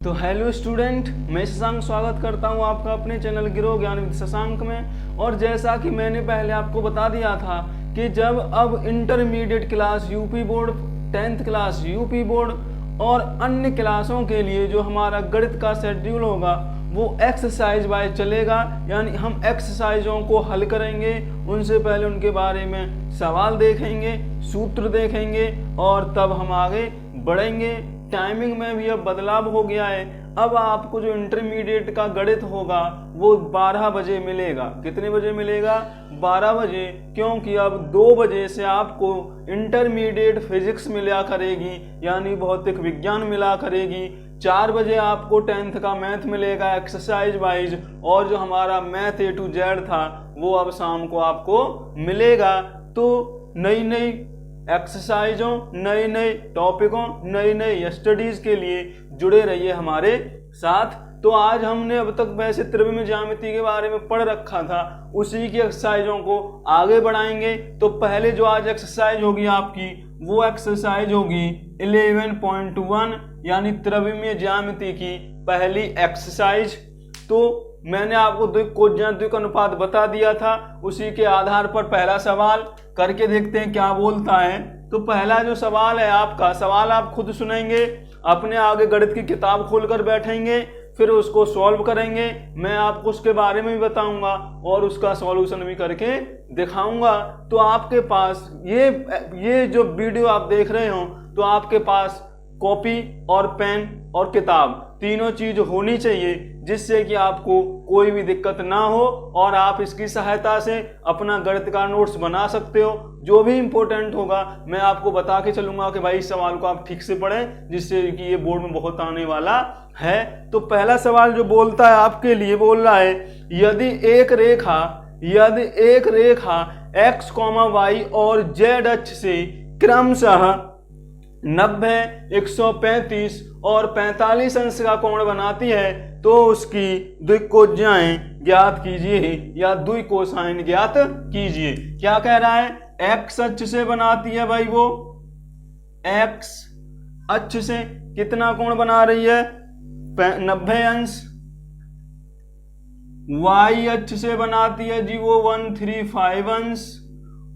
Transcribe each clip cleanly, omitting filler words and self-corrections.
तो hello student, मैं शशांक स्वागत करता हूं आपका अपने चैनल गिरो ज्ञान विद शशांक में। और जैसा कि मैंने पहले आपको बता दिया था कि जब अब intermediate class UP board, 10th class UP board और अन्य क्लासों के लिए जो हमारा गणित का शेड्यूल होगा वो एक्सरसाइज वाइज चलेगा, यानी हम एक्सरसाइजों को हल करेंगे। उनसे पहले उनके बारे में सवाल देखेंगे, सूत्र देखेंगे और तब हम आगे बढ़ेंगे। टाइमिंग में भी अब बदलाव हो गया है। अब आपको जो इंटरमीडिएट का गणित होगा वो 12 बजे मिलेगा। कितने बजे मिलेगा? 12 बजे, क्योंकि अब 2 बजे से आपको इंटरमीडिएट फिजिक्स मिला करेगी, यानी भौतिक विज्ञान मिला करेगी। 4 बजे आपको 10th का मैथ मिलेगा एक्सरसाइज वाइज, और जो हमारा मैथ A to Z था वो अब शाम को आपको मिलेगा। तो नई नई एक्सरसाइजों, नए नए टॉपिकों, नई नई स्टडीज के लिए जुड़े रहिए हमारे साथ। तो आज हमने अब तक वैसे त्रिविमीय ज्यामिति के बारे में पढ़ रखा था, उसी की एक्सरसाइजों को आगे बढ़ाएंगे। तो पहले जो आज एक्सरसाइज होगी आपकी वो एक्सरसाइज होगी 11.1, यानी त्रिविमीय ज्यामिति की पहली एक्सरसाइज। तो मैंने आपको द्विक अनुपात बता दिया था, उसी के आधार पर पहला सवाल करके देखते हैं क्या बोलता है। तो पहला जो सवाल है आपका, सवाल आप खुद सुनेंगे, अपने आगे गणित की किताब खोलकर बैठेंगे, फिर उसको सॉल्व करेंगे। मैं आपको उसके बारे में भी बताऊंगा और उसका सॉल्यूशन भी करके दिखाऊंगा। तो आपके पास ये जो वीडियो आप देख रहे हो, तो आपके पास कॉपी और पेन और किताब तीनों चीज होनी चाहिए, जिससे कि आपको कोई भी दिक्कत ना हो और आप इसकी सहायता से अपना गणित का नोट्स बना सकते हो। जो भी इंपॉर्टेंट होगा मैं आपको बता के चलूंगा कि भाई इस सवाल को आप ठीक से पढ़ें, जिससे कि ये बोर्ड में बहुत आने वाला है। तो पहला सवाल जो बोलता है आपके लिए, बोल रहा है यदि एक रेखा x, y और z अक्ष से क्रमशः 90, 135 और 45 अंश का कोण बनाती है तो उसकी द्विकोज्याएं ज्ञात कीजिए या द्विकोसाइन ज्ञात कीजिए। क्या कह रहा है? x अक्ष से बनाती है भाई, वो x अक्ष से कितना कोण बना रही है? 90 अंश। y अक्ष से बनाती है जी वो 135 अंश,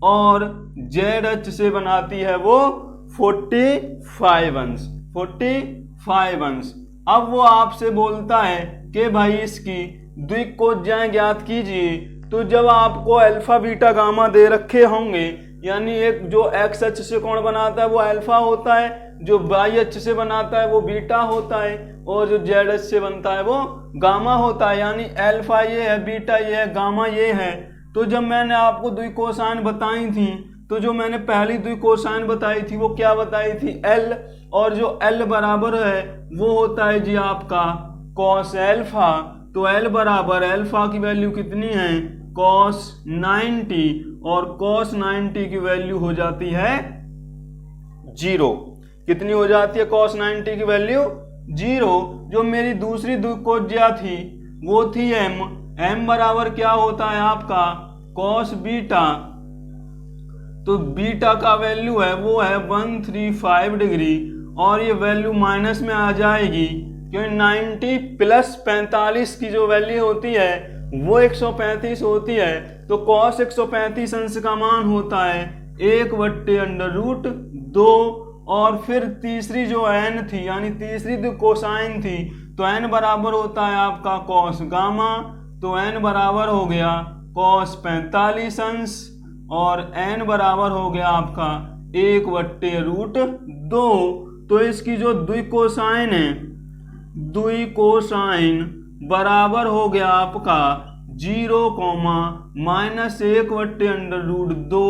और z अक्ष से बनाती है वो 45 अंश। 45 अंश। अब वो आपसे बोलता है कि भाई इसकी द्विकोज्याएं ज्ञात कीजिए। तो जब आपको अल्फा बीटा गामा दे रखे होंगे, यानी एक जो x अक्ष से कोण बनाता है वो अल्फा होता है, जो y अक्ष से बनाता है वो बीटा होता है, और जो z अक्ष से बनता है वो गामा होता है। यानी अल्फा ये है, बीटा ये है, गामा ये है। तो जब मैंने आपको द्विकोसाइन बताई थी, तो जो मैंने पहली द्विकोसाइन बताई थी वो क्या बताई थी? L, और जो L बराबर है वो होता है जी आपका cos अल्फा। तो L बराबर अल्फा की वैल्यू कितनी है? cos 90, और cos 90 की वैल्यू हो जाती है 0। कितनी हो जाती है cos 90 की वैल्यू? 0। जो मेरी दूसरी द्विकोज्या थी वो थी M बराबर क्या होता है आपका cos बीटा। तो बीटा का वैल्यू है वो है 135 डिग्री, और ये वैल्यू माइनस में आ जाएगी क्योंकि 90 प्लस 45 की जो वैल्यू होती है वो 135 होती है। तो cos 135 अंश का मान होता है 1/√2, और फिर तीसरी जो n थी, यानी तीसरी जो कोसाइन थी, तो n बराबर होता है आपका cos गामा। तो n बराबर हो गया cos 45 अंश, और n बराबर हो गया आपका 1/√2। तो इसकी जो द्विकोसाइन है, द्विकोसाइन बराबर हो गया आपका 0, -1/√2,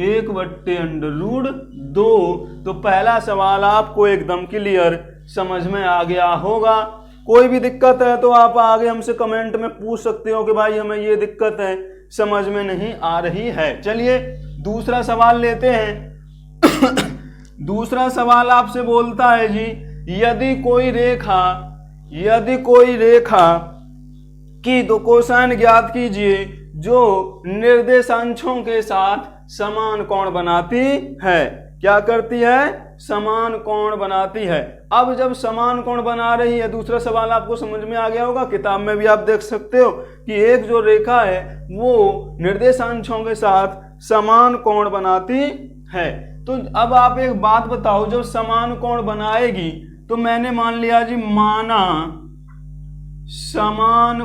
1/√2। तो पहला सवाल आपको एकदम क्लियर समझ में आ गया होगा। कोई भी दिक्कत है तो आप आगे हमसे कमेंट में पूछ सकते हो कि भाई हमें ये दिक्कत है, समझ में नहीं आ रही है। चलिए दूसरा सवाल लेते हैं। दूसरा सवाल आपसे बोलता है जी यदि कोई रेखा की दो कोसाइन ज्ञात कीजिए जो निर्देशांशों के साथ समान कोण बनाती है। क्या करती है, समान कोण बनाती है। अब जब समान कोण बना रही है, दूसरा सवाल आपको समझ में आ गया होगा, किताब में भी आप देख सकते हो कि एक जो रेखा है वो निर्देशांशों के साथ समान कोण बनाती है। तो अब आप एक बात बताओ, जब समान कोण बनाएगी तो मैंने मान लिया जी, माना समान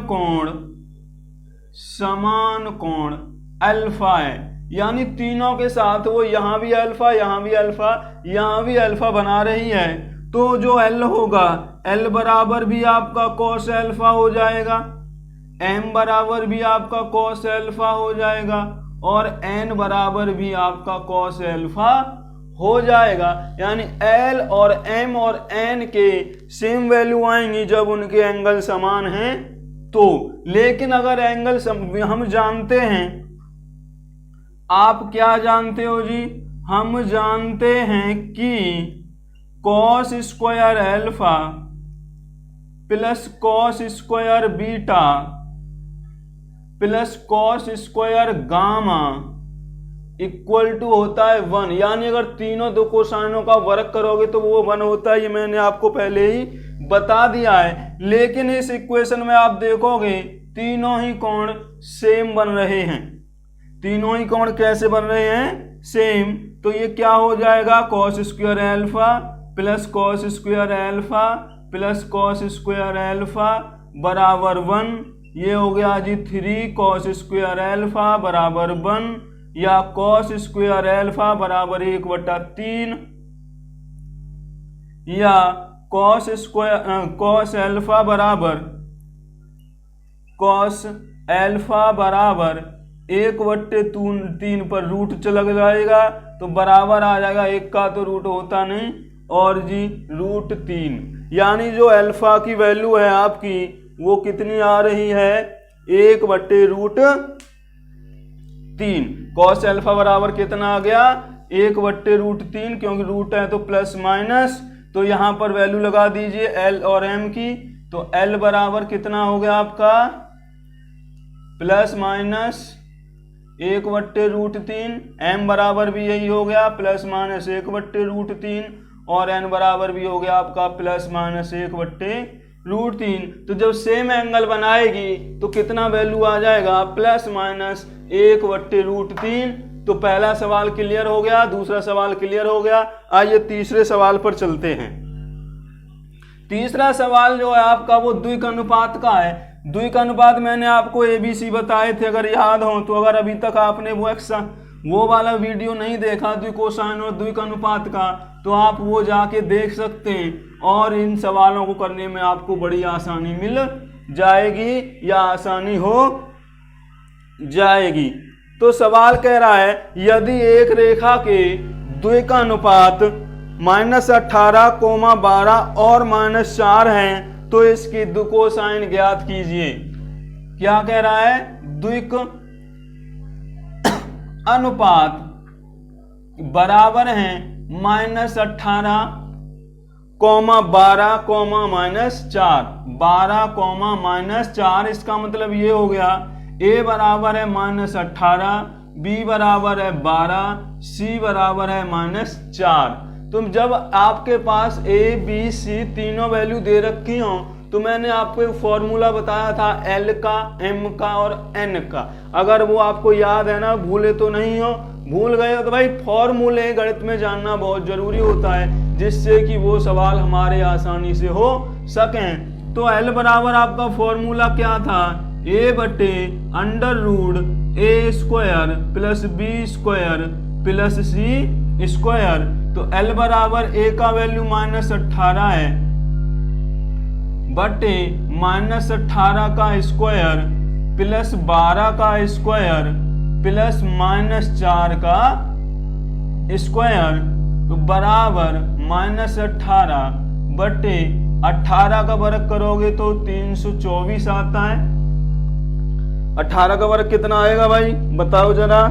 कोण अल्फा है, यानी तीनों के साथ वो यहां भी अल्फा, यहां भी अल्फा, यहां भी अल्फा बना रही है, तो जो एल होगा, एल बराबर भी आपका कॉस अल्फा हो जाएगा, एम बराबर भी आपका कॉस अल्फा हो जाएगा, और एन बराबर भी आपका कॉस अल्फा हो जाएगा। यानी एल और एम और एन के सेम वैल्यू आएंगी जब उनके एंगल समान हैं तो। लेकिन अगर एंगल हम जानते हैं, आप क्या जानते हो जी, हम जानते हैं कि cos square alpha plus cos square beta plus cos square gamma equal to होता है 1। यानी अगर तीनों दो कोसाइनों का वर्ग करोगे तो वो 1 होता है, ये मैंने आपको पहले ही बता दिया है। लेकिन इस इक्वेशन में आप देखोगे तीनों ही कोण सेम बन रहे हैं। तीनों ही कोण कैसे बन रहे हैं, सेम। तो ये क्या हो जाएगा, cos square alpha plus cos square alpha plus cos square alpha बराबर 1। ये हो गया जी 3 कॉस स्क्वायर अल्फा बराबर 1, या कॉस स्क्वायर अल्फा बराबर 1/3, या कॉस अल्फा बराबर 1/3 पर रूट चला जाएगा तो बराबर आ जाएगा, एक का तो रूट होता नहीं, और जी √3। यानी जो अल्फा की वैल्यू है आपकी वो कितनी आ रही है, 1/√3। कॉस अल्फा बराबर कितना आ गया, 1/√3, क्योंकि रूट है तो प्लस माइनस, तो यहां पर वैल्यू लगा दीजिए एल और एम की। तो एल बराबर कितना हो गया आपका, प्लस माइनस 1/√3, एम बराबर भी यही हो गया प्लस माइनस 1/√3, और एन बराबर भी हो गया आपका प्लस माइनस 1/√3। तो जब सेम एंगल बनाएगी तो कितना वैल्यू आ जाएगा, प्लस माइनस 1/√3। तो पहला सवाल क्लियर हो गया, दूसरा सवाल क्लियर हो गया। आइए तीसरे सवाल पर चलते हैं। तीसरा सवाल जो है आपका वो द्विक अनुपात का है। द्विक अनुपात मैंने आपको ABC बताए थे, अगर याद हो तो। अगर अभी तक आपने वो वाला वीडियो नहीं देखा द्विकोसाइन और द्विक अनुपात का, तो आप वो जाके देख सकते हैं, और इन सवालों को करने में आपको बड़ी आसानी मिल जाएगी, या आसानी हो जाएगी। तो सवाल कह रहा है, यदि एक रेखा के द्विक अनुपात -18, 12 और -4 हैं तो इसकी द्विकोसाइन ज्ञात कीजिए। क्या कह रहा है, द्विक अनुपात बराबर हैं -18, 12, -4। 12, -4, इसका मतलब ये हो गया A बराबर है -18, B बराबर है 12, C बराबर है -4। तो जब आपके पास A, B, C तीनों वैल्यू दे रखी हो तो मैंने आपको एक फॉर्मूला बताया था L का, M का और N का। अगर वो आपको याद है ना, भूले तो नहीं हो, भूल गए हो तो भाई फॉर्मूले गणित में जानना बहुत जरूरी होता है, जिससे कि वो सवाल हमारे आसानी से हो सकें। तो L बराबर आपका फॉर्मूला क्या था, A/√A² plus B² plus C²। तो L बराबर A का वैल्यू -18 है, बटे -18 का स्क्वायर प्लस 12 का स्क्वायर प्लस -4 का स्क्वायर, तो बराबर -18 बटे 18 का वर्ग करोगे तो 324 आता है। 18 का वर्ग कितना आएगा भाई, बताओ जरा,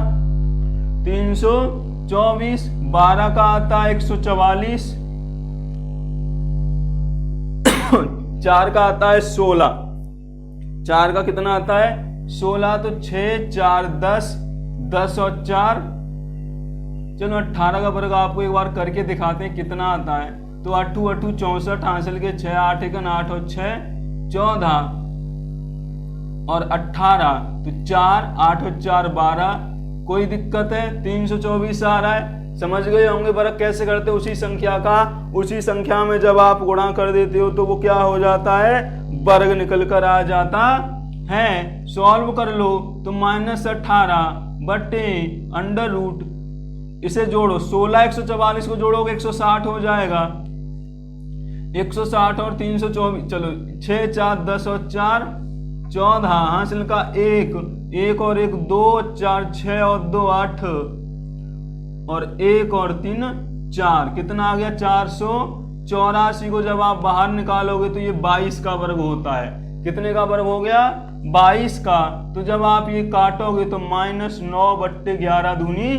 324। 12 का आता है 144, 4 का आता है 16, 4 का कितना आता है 16, तो 6, 4, 10, 10 और 4 चलो 18 का वर्ग आपको एक बार करके दिखाते हैं कितना आता है। तो 8 8 64 हासिल के 6 8 1 8 और 6 14 और 18 तो 4 8 और 4 12। कोई दिक्कत है? 324 आ रहा है। समझ गए होंगे वर्ग कैसे करते उसी संख्या का, उसी संख्या में जब आप गुणा कर देते हो तो वो क्या हो जाता है, वर्ग निकल कर आ जाता है। सॉल्व कर लो तो -18 बटे अंडर रूट, इसे जोड़ो 16 144 को जोड़ोगे 160 हो जाएगा। 160 और 324, चलो 6 4 10 और 4 14 हासिल का 1 और 1 2 4 6 और 2 8 और 1 और 3 4, कितना आ गया 484 को जब आप बाहर निकालोगे तो ये 22 का वर्ग होता है। कितने का वर्ग हो गया? 22 का। तो जब आप ये काटोगे तो -9 बट्टे 11 दूनी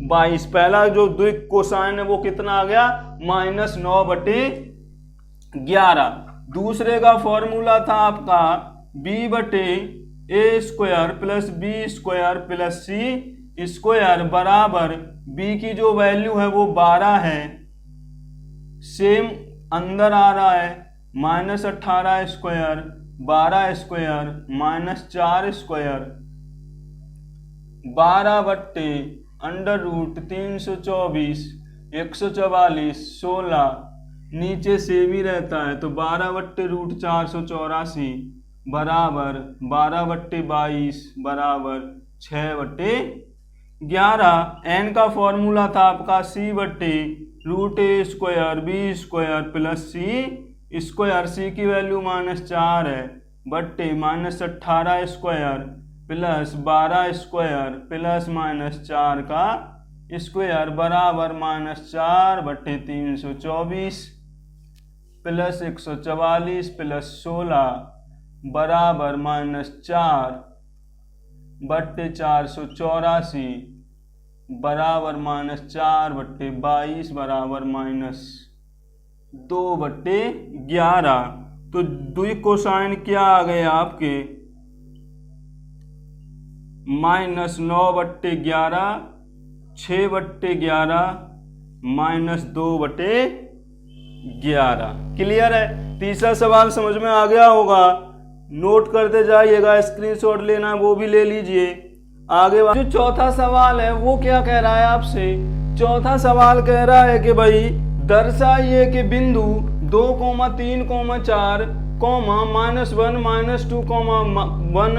22। पहला जो द्विक कोसाइन है वो कितना आ गया? -9 बट्टे 11। दूसरे का फॉर्मूला था आपका b बटे a square plus b square plus c square बराबर b की जो वैल्यू है वो 12 है, सेम अंदर आ रहा है -18 स्क्वायर 12 स्क्वायर -4 स्क्वायर 12 बट्टे अंडर रूट 324 144 16, नीचे सेम ही रहता है तो 12 बट्टे रूट 484 बराबर 12 बट्टे 22 बराबर 6 बट्टे 11। एन का फॉर्मूला था आपका c बट्टे रूट ए square B square plus c square, सी की वैल्यू -4 है बट्टे -18 स्क्वायर प्लस 12 स्क्वायर प्लस -4 का स्क्वायर बराबर -4 बट्टे 324 प्लस 144 प्लस 16 बराबर -4 बट्टे 484 बराबर -4 बट्टे 22 बराबर -2 बट्टे 11। तो द्विक कोसाइन क्या आ गए आपके? -9 बट्टे 11 6 बट्टे 11 -2 बट्टे 11। क्लियर है? तीसरा सवाल समझ में आ गया होगा, नोट करते जाइएगा, स्क्रीनशॉट लेना है वो भी ले लीजिए। आगे जो चौथा सवाल है वो क्या कह रहा है आपसे? चौथा सवाल कह रहा है कि भाई दर्शाइए कि बिंदु 2, 3, 4, -1, -2, -1,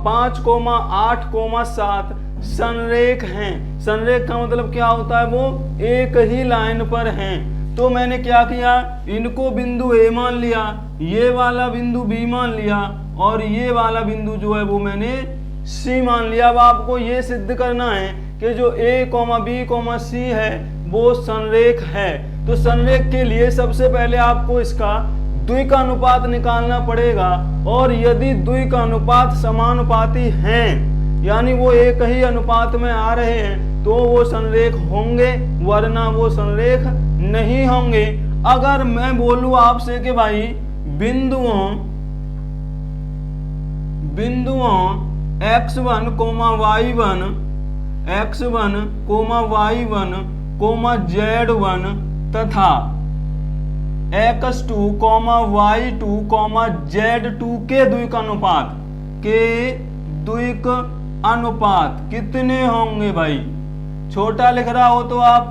5, 8, 7 संरेख हैं। संरेख का मतलब क्या होता है? वो एक ही लाइन पर हैं। तो मैंने क्या किया, इनको बिंदु ए मान लिया, ये वाला बिंदु बी मान लिया और ये वाला बिंदु जो है वो मैंने सी मान लिया। अब आपको ये सिद्ध करना है कि जो ए, बी, सी है वो संरेख है। तो संरेख के लिए सबसे पहले आपको इसका द्विक अनुपात निकालना पड़ेगा, और यदि द्विक अनुपात समानुपाती हैं, यानी वो एक ही अनुपात में आ रहे हैं, तो वो संरेख होंगे, वरना वो संरेख नहीं होंगे। अगर मैं बोलूं आपसे कि भाई बिंदुओं x1, y1, x1, y1, z1 तथा x2, y2, z2 के द्विक अनुपात कितने होंगे भाई? छोटा लिख रहा हो तो आप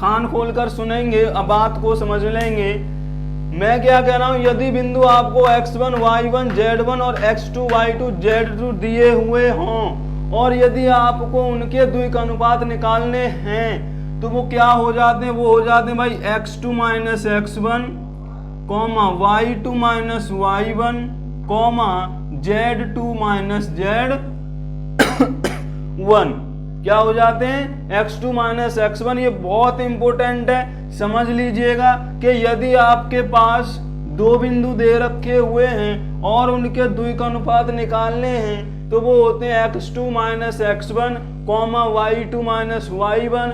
कान खोलकर सुनेंगे, अब बात को समझ लेंगे। मैं क्या कह रहा हूं, यदि बिंदु आपको x1, y1, z1 और x2, y2, z2 दिए हुए हों और यदि आपको उनके द्विक अनुपात निकालने हैं तो वो क्या हो जाते हैं? वो हो जाते हैं भाई x2 minus x1, y2 minus y1, z2 minus z1। क्या हो जाते हैं? x2 minus x1। ये बहुत इंपॉर्टेंट है, समझ लीजिएगा कि यदि आपके पास दो बिंदु दे रखे हुए हैं और उनके द्विक अनुपात निकालने हैं तो वो होते हैं x2 minus x1, y2 minus y1,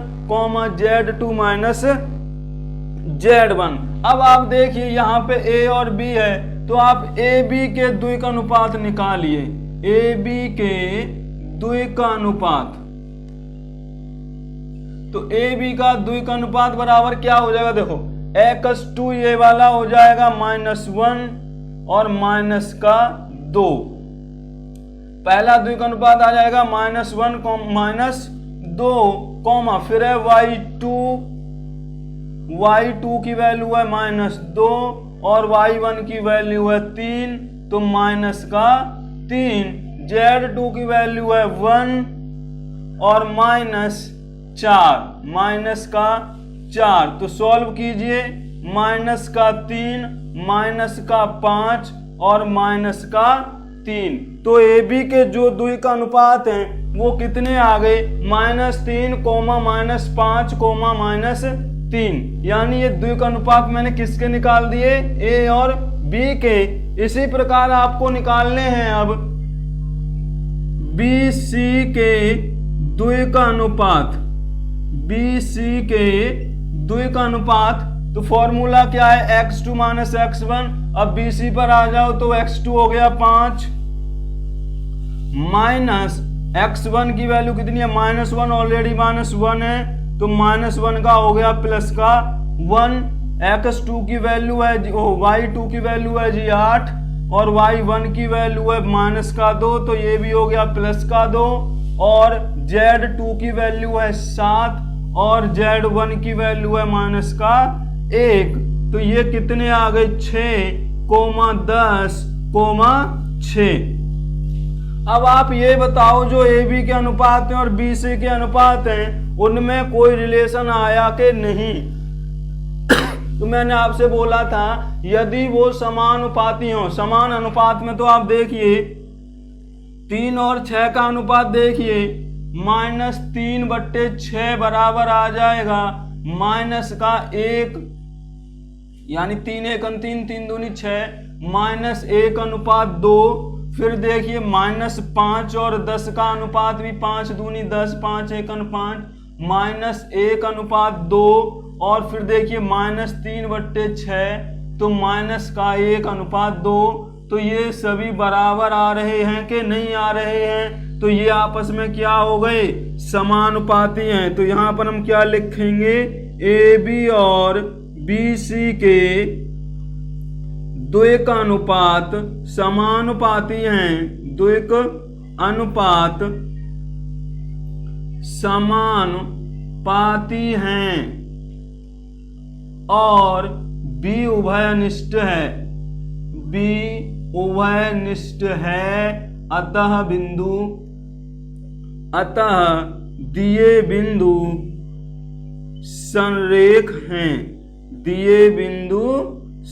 z2 minus z1। अब आप देखिए यहाँ पे a और b है, तो आप ए बी के द्विक अनुपात निकालिए। ए बी के द्विक अनुपात तो ए बी का द्विक अनुपात बराबर क्या हो जाएगा, देखो x2 ये वाला हो जाएगा -1 और माइनस का 2। पहला द्विक अनुपात आ जाएगा -1 -2 कॉमा फिर है y2 की वैल्यू है -2 और y1 की वैल्यू है 3 तो माइनस का 3। z2 की वैल्यू है 1 और -4 माइनस का 4। तो सॉल्व कीजिए माइनस का 3 माइनस का 5 और माइनस का 3। तो ए बी के जो द्विक अनुपात हैं वो कितने आ गए, -3 -5 -3। यानी ये द्विक अनुपात मैंने किसके निकाल दिए, ए और बी के। इसी प्रकार आपको निकालने हैं अब बी सी के द्विक अनुपात, बी सी के द्विक अनुपात। तो फॉर्मूला क्या है, x2 - x1। अब बी सी पर आ जाओ तो x2 हो गया 5 माइनस x1 की वैल्यू कितनी है, -1 ऑलरेडी -1 है तो -1 का हो गया प्लस का 1। x2 की वैल्यू है y2 की वैल्यू है जी 8 और y1 की वैल्यू है माइनस का 2 तो ये भी हो गया प्लस का 2। और z2 की वैल्यू है 7 और z1 की वैल्यू है माइनस का 1। तो ये कितने आ गए 6, 10, 6। अब आप ये बताओ जो ए बी के अनुपात हैं और बी सी के अनुपात हैं उनमें कोई रिलेशन आया कि नहीं। तो मैंने आपसे बोला था यदि वो समानुपाती हो, समान अनुपात में, तो आप देखिए 3 और 6 का अनुपात देखिए -3/6 बराबर आ जाएगा माइनस का 1 यानी 3 1 3 3 दूनी 6 -1/2। फिर देखिए -5 और 10 का अनुपात भी 5 दूनी 10 5 1 -1/2। और फिर देखिए -3/6 तो माइनस का 1/2। तो ये सभी बराबर आ रहे हैं कि नहीं आ रहे हैं, तो ये आपस में क्या हो गए, समानुपाती हैं। तो यहाँ पर हम क्या लिखेंगे, ए बी और बी सी के द्विक अनुपात समानुपाती हैं, द्विक अनुपात समानुपाती हैं और बी उभयनिष्ठ है, बी उभयनिष्ठ है। अतः दिए बिंदु संरेख हैं, दिए बिंदु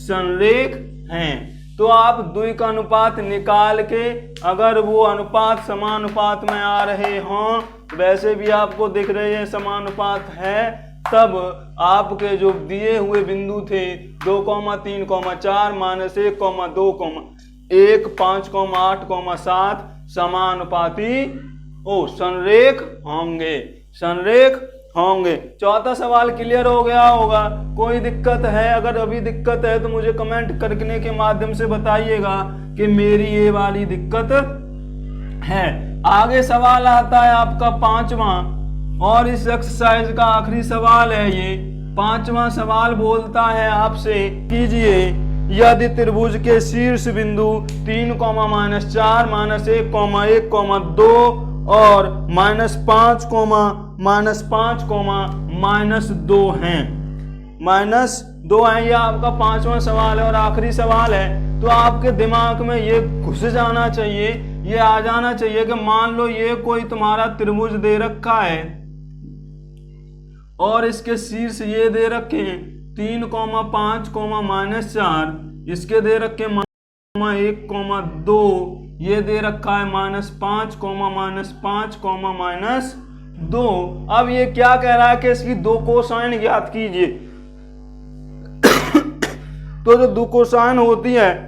संरेख हैं। तो आप द्विक अनुपात निकाल के अगर वो अनुपात समानुपात में आ रहे हों, वैसे भी आपको दिख रहे हैं समानुपात है, तब आपके जो दिए हुए बिंदु थे 2, 3, 4 -1, 2, 1, 5, 8, 7 समानुपाती संरेख होंगे, संरेख होंगे। चौथा सवाल क्लियर हो गया होगा। कोई दिक्कत है, अगर अभी दिक्कत है तो मुझे कमेंट करने के माध्यम से बताइएगा कि मेरी ये वाली दिक्कत है। आगे सवाल आता है आपका 5वां और इस एक्सरसाइज का आखिरी सवाल है। ये 5वां सवाल बोलता है आपसे, कीजिए यदि त्रिभुज के शीर्ष बिंदु 3, -4, -1, 2 और -5, -2 हैं, -2 हैं। यह आपका 5वां सवाल है और आखिरी सवाल है। तो आपके दिमाग में ये घुस जाना चाहिए, ये आ जाना चाहिए कि मान लो ये कोई तुम्हारा त्रिभुज दे रखा है और इसके शीर्ष ये दे रखे हैं 3, 5, -4, इसके दे रखे 1, 2, ये दे रखा है -5, -5, -2। अब ये क्या कह रहा है कि इसकी 2 कोसाइन ज्ञात कीजिए। तो जो 2 कोसाइन होती है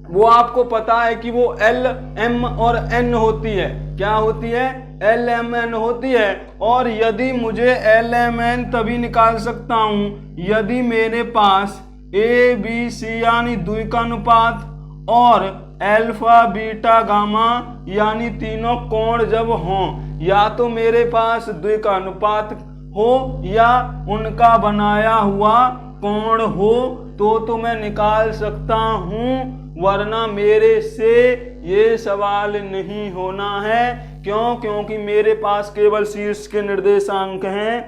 वो आपको पता है कि वो L, M और N होती है। क्या होती है, L, M, N होती है। और यदि मुझे L, M, N तभी निकाल सकता हूं यदि मेरे पास A, B, C यानी द्विकानुपात और अल्फा, बीटा, गामा यानी तीनों कोण जब हों, या तो मेरे पास द्विकानुपात हो या उनका बनाया हुआ कोण हो तो मैं निकाल सकता हूं, वरना मेरे से ये सवाल नहीं होना है। क्यों? क्योंकि मेरे पास केवल शीर्ष के निर्देशांक हैं।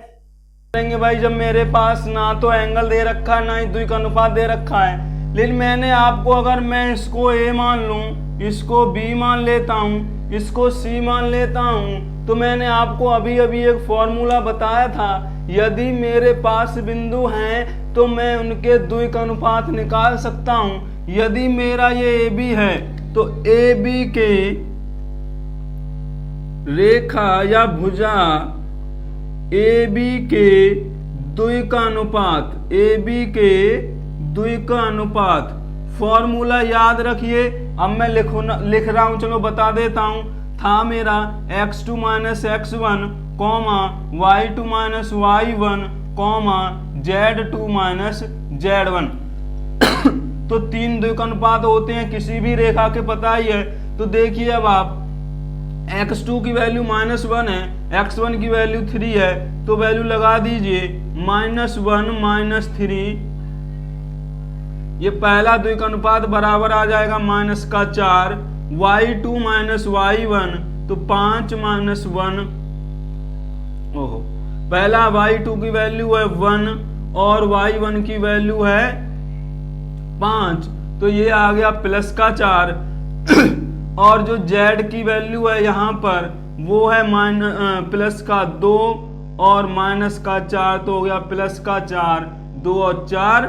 करेंगे भाई, जब मेरे पास ना तो एंगल दे रखा है ना ही द्विक अनुपात दे रखा है, लेकिन मैंने आपको, अगर मैं इसको A मान लूं, इसको B मान लेता हूं, इसको C मान लेता हूं, तो मैंने आपको अभी अभी एक फॉर्मूला बताया था, यदि मेरे पास बिंदु हैं तो मैं उनके द्विक अनुपात निकाल सकता हूं। यदि मेरा ये AB है तो AB के रेखा या भुजा AB के द्विकानुपात, AB के द्विकानुपात फॉर्मूला याद रखिए। अब मैं लिख रहा हूं, चलो बता देता हूं। था मेरा x2 minus x1 comma y2 minus y1 comma z2 minus z1 तो 3 द्विकानुपात होते हैं किसी भी रेखा के, पता ही है। तो देखिए अब आप x2 की वैल्यू -1 है, x1 की वैल्यू 3 है, तो वैल्यू लगा दीजिए -1 -3। ये पहला द्विकानुपात बराबर आ जाएगा -4, y2 माइनस y1 तो 5 -1। ओहो, पहला y2 की वैल्यू है 1 और y1 की वैल्यू है 5, तो ये आ गया +4 और जो z की वैल्यू है यहाँ पर वो है +2 और -4, तो हो गया +4, 2 और 4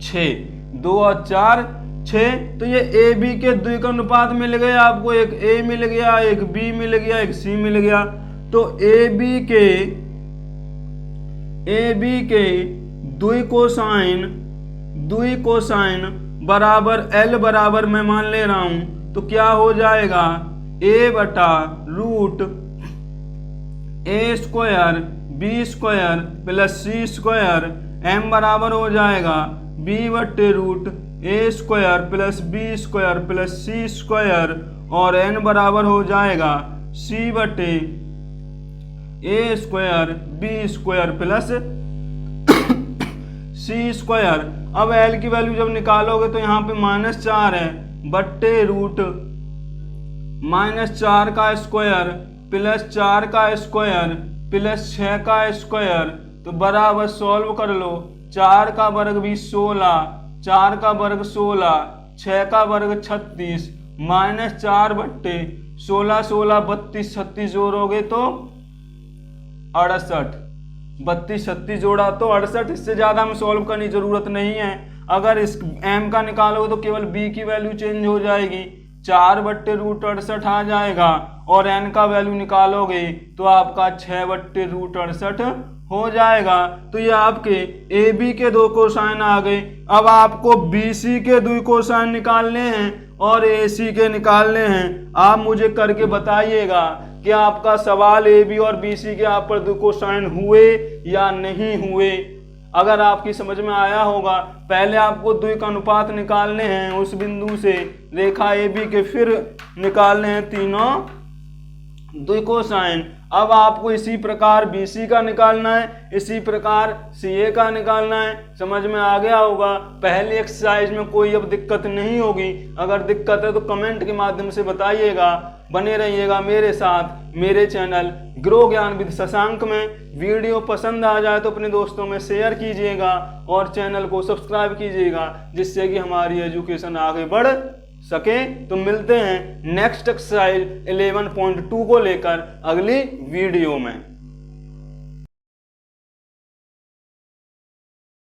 6, 2 और 4 6। तो ये AB के द्विकानुपात मिल गए आपको, एक A मिल गया, एक B मिल गया, एक C मिल गया। तो AB के द्विकोसाइन बराबर L बराबर मैं मान ले रहा हूं, तो क्या हो जाएगा A/√A² B² plus C², M बराबर हो जाएगा B/√A² plus B² plus C² और N बराबर हो जाएगा C/A² B² प्लस C²। अब L की वैल्यू जब निकालोगे तो यहाँ पे -4 है, √-4 का स्क्वायर प्लस 4 का स्क्वायर प्लस 6 का स्क्वायर, तो बराबर सॉल्व कर लो। 4 का वर्ग भी 16, 4 का वर्ग 16, 6 का वर्ग 36, -4/16, 16 32 36 जोड़ोगे तो 68, 32 36 जोड़ा तो 68। इससे ज्यादा हम सॉल्व करने की जरूरत नहीं है। अगर इस m का निकालोगे तो केवल b की वैल्यू चेंज हो जाएगी, 4/√68 आ जाएगा, और n का वैल्यू निकालोगे तो आपका 6/√68 हो जाएगा। तो ये आपके AB के दो कोसाइन आ गए। अब आपको BC के दो कोसाइन निकालने हैं और AC के निकालने हैं। आप मुझे करके बताइएगा कि आपका सवाल AB और BC के आप पर दो कोसाइन हुए या नहीं हुए। अगर आपकी समझ में आया होगा, पहले आपको द्विकानुपात निकालने हैं उस बिंदु से रेखा AB के, फिर निकालने हैं तीनों द्विकोसाइन। अब आपको इसी प्रकार BC का निकालना है, इसी प्रकार CA का निकालना है। समझ में आ गया होगा। पहली एक्सरसाइज में कोई अब दिक्कत नहीं होगी। अगर दिक्कत है तो कमेंट के माध्यम से बताइएगा। बने रहिएगा मेरे साथ मेरे चैनल ग्रो ज्ञान विद शशांक में। वीडियो पसंद आ जाए तो अपने दोस्तों में शेयर कीजिएगा और चैनल को सब्सक्राइब कीजिएगा, जिससे कि हमारी एजुकेशन आगे बढ़ सके। तो मिलते हैं नेक्स्ट एक्सरसाइज 11.2 को लेकर अगली वीडियो में।